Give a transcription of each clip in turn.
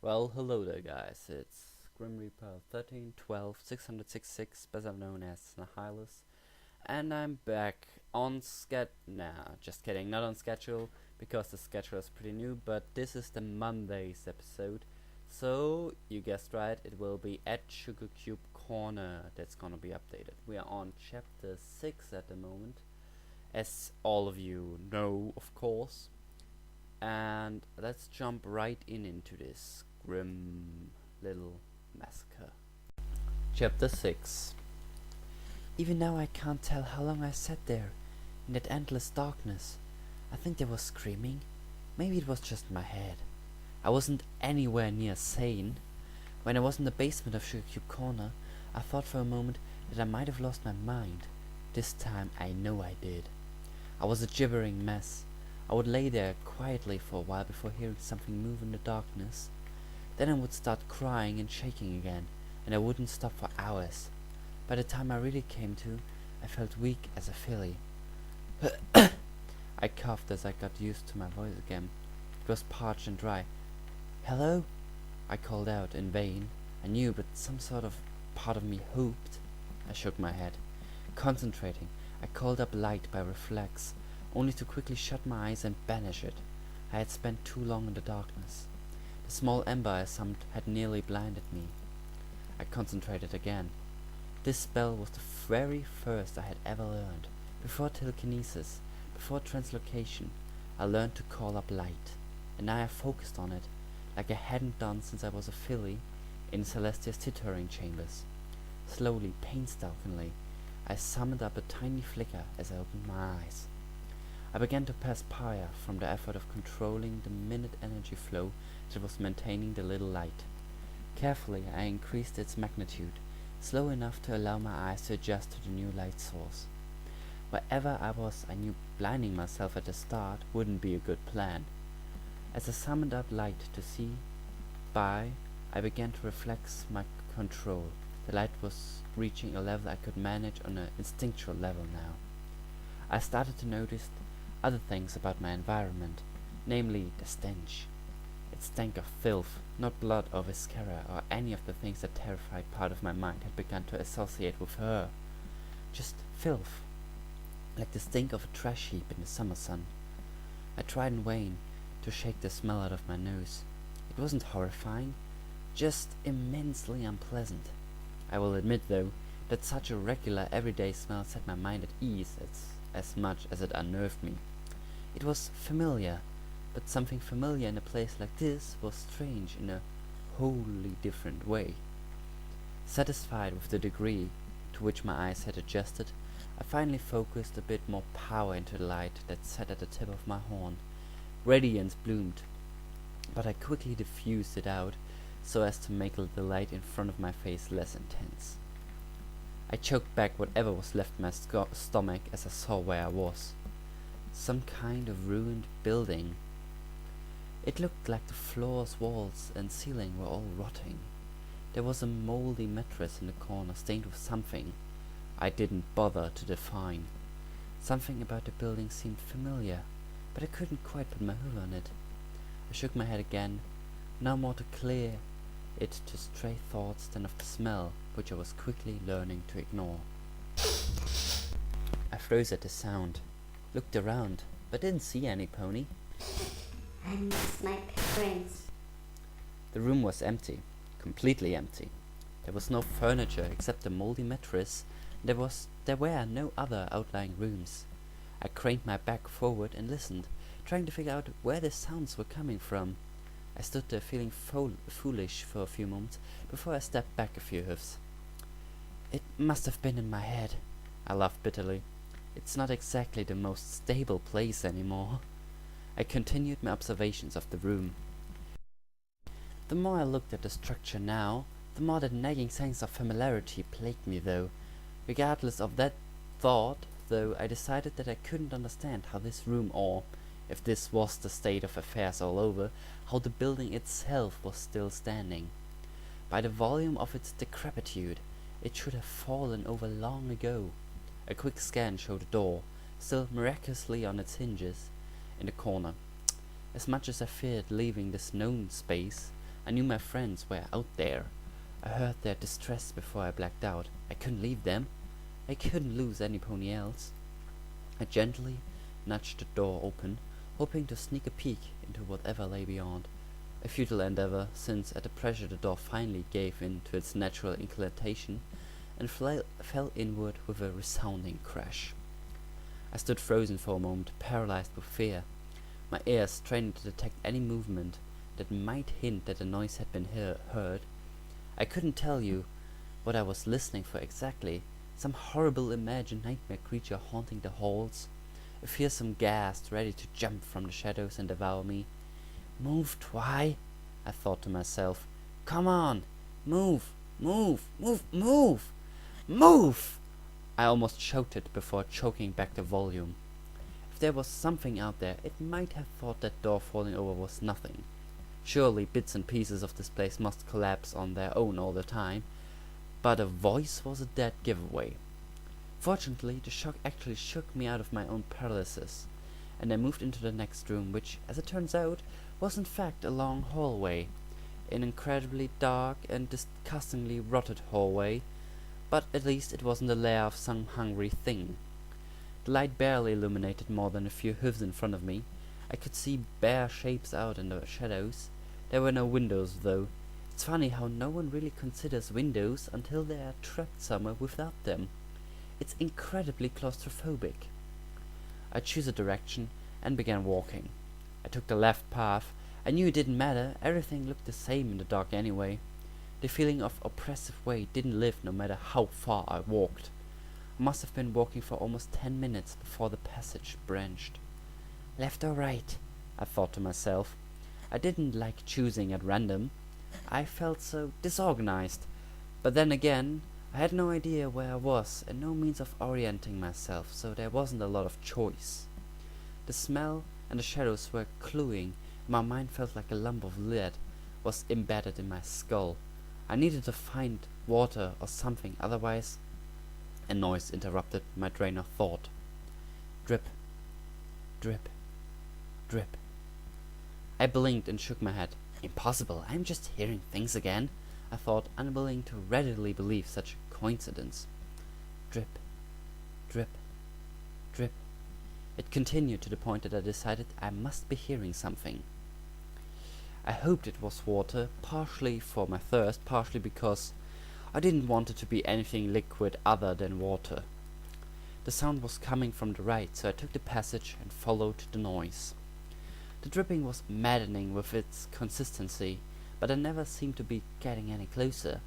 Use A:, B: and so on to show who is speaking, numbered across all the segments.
A: Well, hello there, guys. It's Grim Reaper 1312 better known as Nihilus, and I'm back on Nah, just kidding, not on schedule, because the schedule is pretty new, but this is the Mondays episode. So, you guessed right, it will be at Sugarcube Corner that's gonna be updated. We are on chapter 6 at the moment, as all of you know, of course. And let's jump right into this grim little massacre. Chapter 6. Even now I can't tell how long I sat there, in that endless darkness. I think there was screaming. Maybe it was just my head. I wasn't anywhere near sane. When I was in the basement of Sugarcube Corner, I thought for a moment that I might have lost my mind. This time I know I did. I was a gibbering mess. I would lay there quietly for a while before hearing something move in the darkness. Then I would start crying and shaking again, and I wouldn't stop for hours. By the time I really came to, I felt weak as a filly. I coughed as I got used to my voice again. It was parched and dry. "Hello?" I called out in vain. I knew, but some sort of part of me hoped. I shook my head. Concentrating, I called up light by reflex, only to quickly shut my eyes and banish it. I had spent too long in the darkness. The small ember I summoned had nearly blinded me. I concentrated again. This spell was the very first I had ever learned. Before telekinesis, before translocation, I learned to call up light, and now I focused on it, like I hadn't done since I was a filly in Celestia's titering chambers. Slowly, painstakingly, I summoned up a tiny flicker as I opened my eyes. I began to perspire from the effort of controlling the minute energy flow that was maintaining the little light. Carefully, I increased its magnitude, slow enough to allow my eyes to adjust to the new light source. Wherever I was, I knew blinding myself at the start wouldn't be a good plan. As I summoned up light to see by, I began to reflex my control. The light was reaching a level I could manage on an instinctual level now. I started to notice other things about my environment, namely the stench. It stank of filth, not blood or viscera or any of the things that terrified part of my mind had begun to associate with her. Just filth, like the stink of a trash heap in the summer sun. I tried in vain to shake the smell out of my nose. It wasn't horrifying, just immensely unpleasant. I will admit, though, that such a regular everyday smell set my mind at ease as much as it unnerved me. It was familiar, but something familiar in a place like this was strange in a wholly different way. Satisfied with the degree to which my eyes had adjusted, I finally focused a bit more power into the light that sat at the tip of my horn. Radiance bloomed, but I quickly diffused it out so as to make the light in front of my face less intense. I choked back whatever was left in my stomach as I saw where I was. Some kind of ruined building. It looked like the floors, walls, and ceiling were all rotting. There was a moldy mattress in the corner stained with something I didn't bother to define. Something about the building seemed familiar, but I couldn't quite put my hood on it. I shook my head again, now more to clear it to stray thoughts than of the smell, which I was quickly learning to ignore. I froze at the sound, looked around, but didn't see any pony.
B: I miss my parents.
A: The room was empty, completely empty. There was no furniture except the moldy mattress. There were no other outlying rooms. I craned my back forward and listened, trying to figure out where the sounds were coming from. I stood there feeling foolish for a few moments before I stepped back a few hoofs. It must have been in my head, I laughed bitterly. It's not exactly the most stable place anymore. I continued my observations of the room. The more I looked at the structure now, the more that nagging sense of familiarity plagued me, though. Regardless of that thought, though, I decided that I couldn't understand how this room, or, if this was the state of affairs all over, how the building itself was still standing. By the volume of its decrepitude, it should have fallen over long ago. A quick scan showed a door, still miraculously on its hinges, in the corner. As much as I feared leaving this known space, I knew my friends were out there. I heard their distress before I blacked out. I couldn't leave them. I couldn't lose any pony else. I gently nudged the door open, hoping to sneak a peek into whatever lay beyond. A futile endeavor, since at the pressure the door finally gave in to its natural inclination and fell inward with a resounding crash. I stood frozen for a moment, paralyzed with fear, my ears straining to detect any movement that might hint that the noise had been heard. I couldn't tell you what I was listening for exactly. Some horrible imagined nightmare creature haunting the halls, a fearsome ghast ready to jump from the shadows and devour me. Move, Twi, I thought to myself. Come on, move, move, move, move, move! I almost shouted before choking back the volume. If there was something out there, it might have thought that door falling over was nothing. Surely bits and pieces of this place must collapse on their own all the time, but a voice was a dead giveaway. Fortunately, the shock actually shook me out of my own paralysis, and I moved into the next room, which, as it turns out, was in fact a long hallway, an incredibly dark and disgustingly rotted hallway, but at least it wasn't the lair of some hungry thing. The light barely illuminated more than a few hooves in front of me. I could see bare shapes out in the shadows. There were no windows, though. It's funny how no one really considers windows until they are trapped somewhere without them. It's incredibly claustrophobic. I chose a direction and began walking. I took the left path. I knew it didn't matter. Everything looked the same in the dark anyway. The feeling of oppressive weight didn't lift no matter how far I walked. I must have been walking for almost 10 minutes before the passage branched. Left or right? I thought to myself. I didn't like choosing at random. I felt so disorganized. But then again, I had no idea where I was and no means of orienting myself, so there wasn't a lot of choice. The smell and the shadows were cluing, and my mind felt like a lump of lead was embedded in my skull. I needed to find water or something, otherwise a noise interrupted my train of thought. Drip, drip, drip. I blinked and shook my head. Impossible, I'm just hearing things again, I thought, unwilling to readily believe such a coincidence. Drip, drip, drip. It continued to the point that I decided I must be hearing something. I hoped it was water, partially for my thirst, partially because I didn't want it to be anything liquid other than water. The sound was coming from the right, so I took the passage and followed the noise. The dripping was maddening with its consistency, but I never seemed to be getting any closer.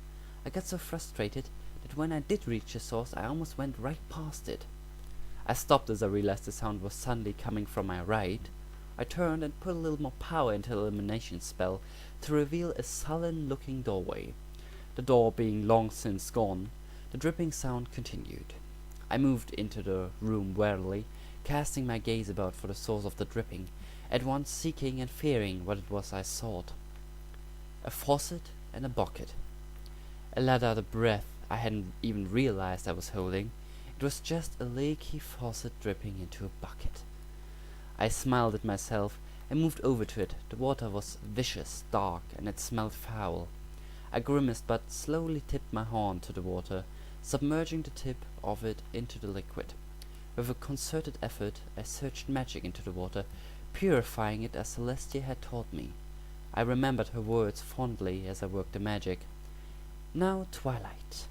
A: I got so frustrated that when I did reach the source, I almost went right past it. I stopped as I realized the sound was suddenly coming from my right. I turned and put a little more power into the illumination spell to reveal a sullen-looking doorway. The door being long since gone, the dripping sound continued. I moved into the room warily, casting my gaze about for the source of the dripping, at once seeking and fearing what it was I sought. A faucet and a bucket. I let out a breath I hadn't even realized I was holding. It was just a leaky faucet dripping into a bucket. I smiled at myself and moved over to it. The water was vicious, dark, and it smelled foul. I grimaced but slowly tipped my hand to the water, submerging the tip of it into the liquid. With a concerted effort, I surged magic into the water, purifying it as Celestia had taught me. I remembered her words fondly as I worked the magic. Now, Twilight.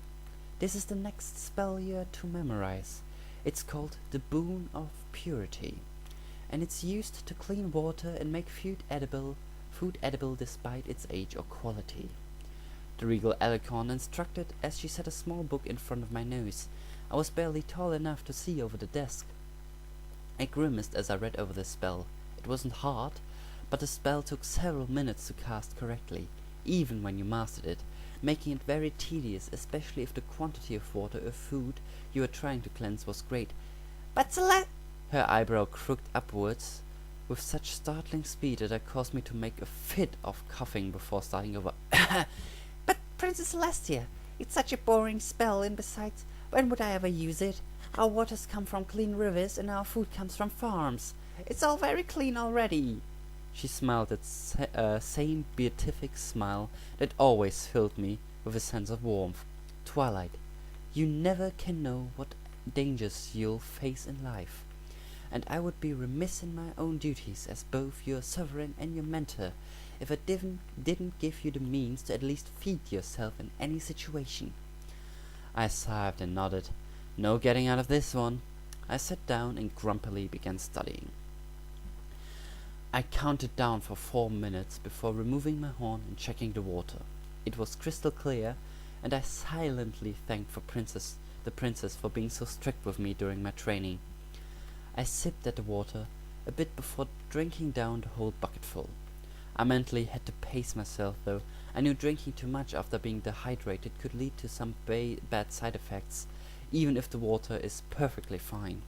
A: This is the next spell you are to memorize. It's called the Boon of Purity, and it's used to clean water and make food edible despite its age or quality. The regal Alicon instructed as she set a small book in front of my nose. I was barely tall enough to see over the desk. I grimaced as I read over the spell. It wasn't hard, but the spell took several minutes to cast correctly, even when you mastered it, making it very tedious, especially if the quantity of water or food you were trying to cleanse was great. But her eyebrow crooked upwards with such startling speed that it caused me to make a fit of coughing before starting over. But Princess Celestia, it's such a boring spell, and besides, when would I ever use it? Our waters come from clean rivers and our food comes from farms. It's all very clean already. She smiled that same beatific smile that always filled me with a sense of warmth. Twilight, you never can know what dangers you'll face in life, and I would be remiss in my own duties as both your sovereign and your mentor if I didn't give you the means to at least feed yourself in any situation. I sighed and nodded. No getting out of this one. I sat down and grumpily began studying. I counted down for 4 minutes before removing my horn and checking the water. It was crystal clear, and I silently thanked the princess for being so strict with me during my training. I sipped at the water a bit before drinking down the whole bucketful. I mentally had to pace myself, though. I knew drinking too much after being dehydrated could lead to some bad side effects, even if the water is perfectly fine.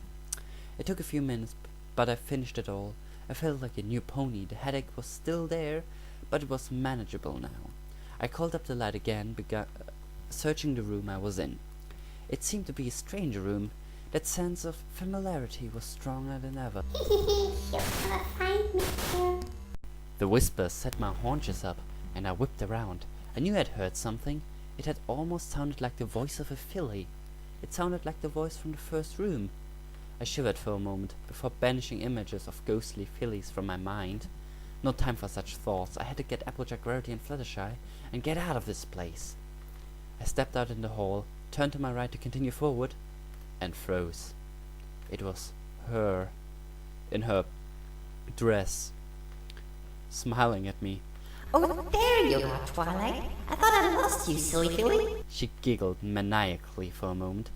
A: It took a few minutes, but I finished it all. I felt like a new pony. The headache was still there, but it was manageable now. I called up the light again, began searching the room I was in. It seemed to be a stranger room. That sense of familiarity was stronger than ever.
B: You'll never find me here.
A: The whisper set my haunches up, and I whipped around. I knew I'd heard something. It had almost sounded like the voice of a filly. It sounded like the voice from the first room. I shivered for a moment, before banishing images of ghostly fillies from my mind. No time for such thoughts. I had to get Applejack, Rarity, and Fluttershy, and get out of this place. I stepped out in the hall, turned to my right to continue forward, and froze. It was her, in her dress, smiling at me.
B: Oh, there you are, Twilight. I thought I lost you, silly filly.
A: She giggled maniacally for a moment,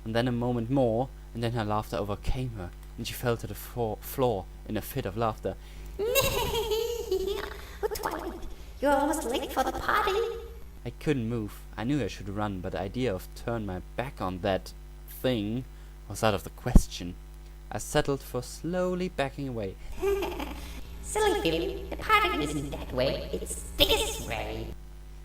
A: and then a moment more, and then her laughter overcame her, and she fell to the floor in a fit of laughter.
B: Oh, Twilight, you're almost late for the party.
A: I couldn't move. I knew I should run, but the idea of turning my back on that thing was out of the question. I settled for slowly backing away.
B: Silly filly, the party isn't that way. It's this way.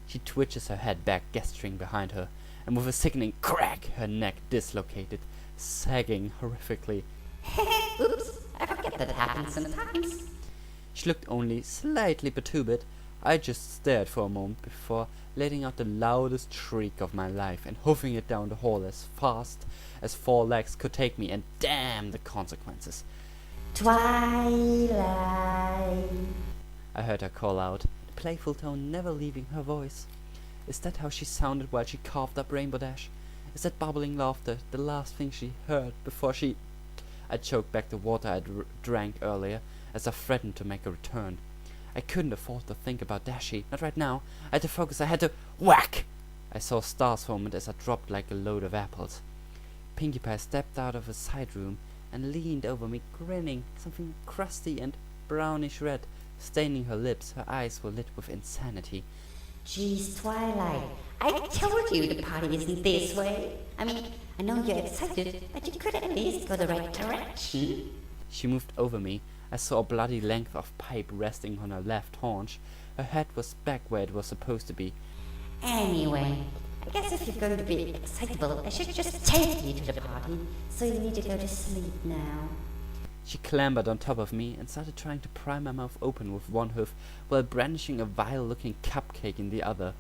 A: She twitches her head back, gesturing behind her, and with a sickening crack, her neck dislocated, sagging horrifically.
B: Oops, I forget that happens sometimes.
A: She looked only slightly perturbed. I just stared for a moment before letting out the loudest shriek of my life and hoofing it down the hall as fast as 4 legs could take me, and damn the consequences.
B: Twilight.
A: I heard her call out, the playful tone never leaving her voice. Is that how she sounded while she coughed up Rainbow Dash? Is that bubbling laughter the last thing she heard before she... I choked back the water I'd drank earlier as I threatened to make a return. I couldn't afford to think about Dashi, not right now. I had to focus, I had to... Whack! I saw stars for a moment as I dropped like a load of apples. Pinkie Pie stepped out of a side room and leaned over me, grinning, something crusty and brownish red staining her lips. Her eyes were lit with insanity.
B: Jeez, Twilight, I told you the party isn't this way. I mean, I know you're excited, but you could at least go the right direction.
A: She moved over me. I saw a bloody length of pipe resting on her left haunch. Her head was back where it was supposed to be.
B: Anyway, I guess if you're going to be excitable, I should just take you to the party, so you need to go to sleep now.
A: She clambered on top of me and started trying to pry my mouth open with one hoof while brandishing a vile-looking cupcake in the other.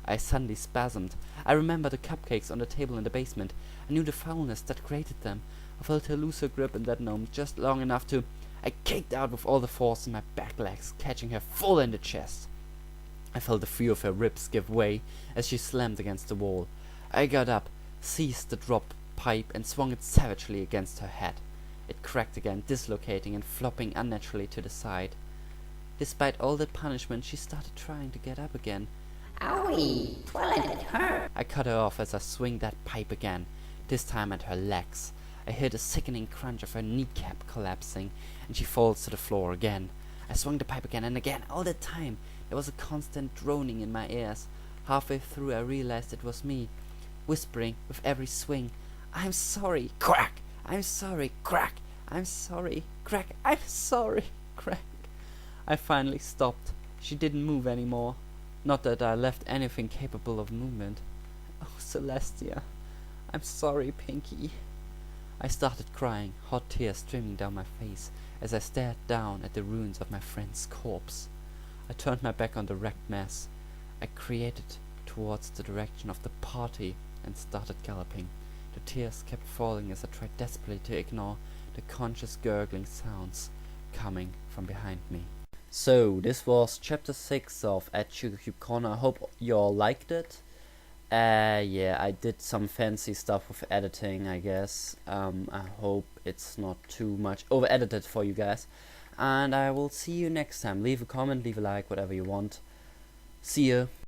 A: I suddenly spasmed. I remembered the cupcakes on the table in the basement. I knew the foulness that created them. I felt her lose her grip in that gnome just long enough to... I kicked out with all the force in my back legs, catching her full in the chest. I felt a few of her ribs give way as she slammed against the wall. I got up, seized the dropped pipe, and swung it savagely against her head. It cracked again, dislocating and flopping unnaturally to the side. Despite all that punishment, she started trying to get up again.
B: Owie, Twilight, that hurt.
A: I cut her off as I swung that pipe again, this time at her legs. I heard a sickening crunch of her kneecap collapsing, and she falls to the floor again. I swung the pipe again and again. All the time, there was a constant droning in my ears. Halfway through, I realized it was me, whispering with every swing, "I'm sorry, crack! I'm sorry, crack! I'm sorry, crack! I'm sorry, crack!" I finally stopped. She didn't move anymore. Not that I left anything capable of movement. "Oh, Celestia, I'm sorry, Pinkie." I started crying, hot tears streaming down my face, as I stared down at the ruins of my friend's corpse. I turned my back on the wrecked mess. I created towards the direction of the party and started galloping. The tears kept falling as I tried desperately to ignore the conscious gurgling sounds coming from behind me. So, this was chapter 6 of at Sugarcube Corner. I hope you all liked it. Yeah, I did some fancy stuff with editing, I guess. I hope it's not too much over-edited for you guys. And I will see you next time. Leave a comment, leave a like, whatever you want. See ya.